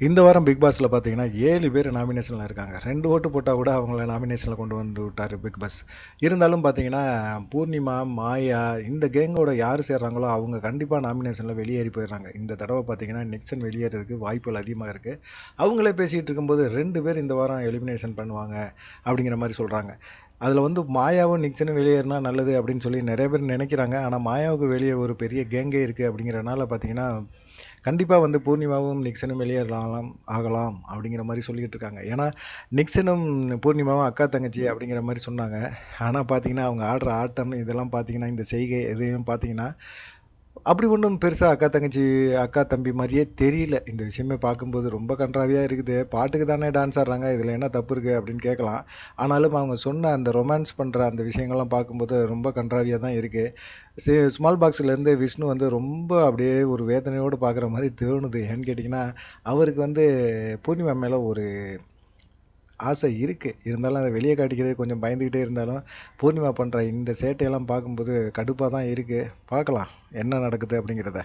இந்த வாரம் பிக் பாஸ்ல பார்த்தீங்கன்னா 7 பேர் நாமினேஷன்ல இருக்காங்க. 2 ஓட்டு போட்டா கூட அவங்கள நாமினேஷன்ல கொண்டு வந்து விட்டாரு பிக் பாஸ். இருந்தாலும் பார்த்தீங்கன்னா, பூர்ணிமா, மாயா இந்த கேங்கோட யார் சேர்றாங்களோ அவங்க கண்டிப்பா நாமினேஷன்ல வெளியேறி போயிடுறாங்க. இந்த தடவ பார்த்தீங்கன்னா, நிக்சன் வெளியேறதுக்கு வாய்ப்புகள் அதிகமா இருக்கு. அவங்களே பேசிட்டு இருக்கும்போது 2 பேர் இந்த வாரம் எலிமினேஷன் பண்ணுவாங்க அப்படிங்கிற மாரி சொல்றாங்க. அதில வந்து மாயாவும், நிக்சனும் வெளியேறினா நல்லது அப்படின்னு சொல்லி நெறைய பேர் நெனைக்கிறாங்க. ஆனா மாயாவுக்கு வெளிய ஒரு பெரிய கேங்கே இருக்கு அப்படிங்கிறனால பார்த்தீங்கன்னா, கண்டிப்பா வந்து பூர்ணிமாவும், நிக்சனும் வெளியேறலாம் ஆகலாம் அப்படிங்கிற மாரி சொல்லிக்கிட்டு இருக்காங்க. ஏன்னா, நிக்சனும் பூர்ணிமாவும் அக்கா, தங்கச்சி அப்படிங்கிற மாரி சொன்னாங்க. ஆனா பார்த்தீங்கன்னா, அவங்க ஆடுற ஆட்டம் இதெல்லாம் பார்த்தீங்கன்னா, இந்த செய்கை எதையும் பார்த்தீங்கன்னா, அப்படி ஒண்ணும் பெருசா அக்கா, தங்கச்சி, அக்கா, தம்பி மாரியே தெரியல. இந்த விஷயமே பார்க்கும்போது ரொம்ப கண்றாவியா இருக்குது. பாட்டுக்கு தானே டான்ஸ் ஆடுறாங்க. இதில என்ன தப்பு இருக்கு அப்படின்னு கேட்கலாம். ஆனாலும் அவங்க சொன்ன அந்த ரொமான்ஸ் பண்ற அந்த விஷயங்கள்லாம் பார்க்கும்போது ரொம்ப கண்றாவியா தான் இருக்கு. ஸ்மால் பாக்ஸ்லேருந்து விஷ்ணு வந்து ரொம்ப அப்படியே ஒரு வேதனையோடு பார்க்குற மாரி தோணுது. ஏன்னு கேட்டிங்கன்னா, அவருக்கு வந்து பூர்ணிமா மேல ஒரு ஆசை இருக்கு. இருந்தாலும் அத வெளிய காட்டிக்கிறது கொஞ்சம் பயந்துகிட்டே இருந்தாலும், பூர்ணிமா பண்ற இந்த சேட்டையெல்லாம் பார்க்கும்போது கடுப்பா தான் இருக்கு. பார்க்கலாம் என்ன நடக்குது அப்படிங்கிறத.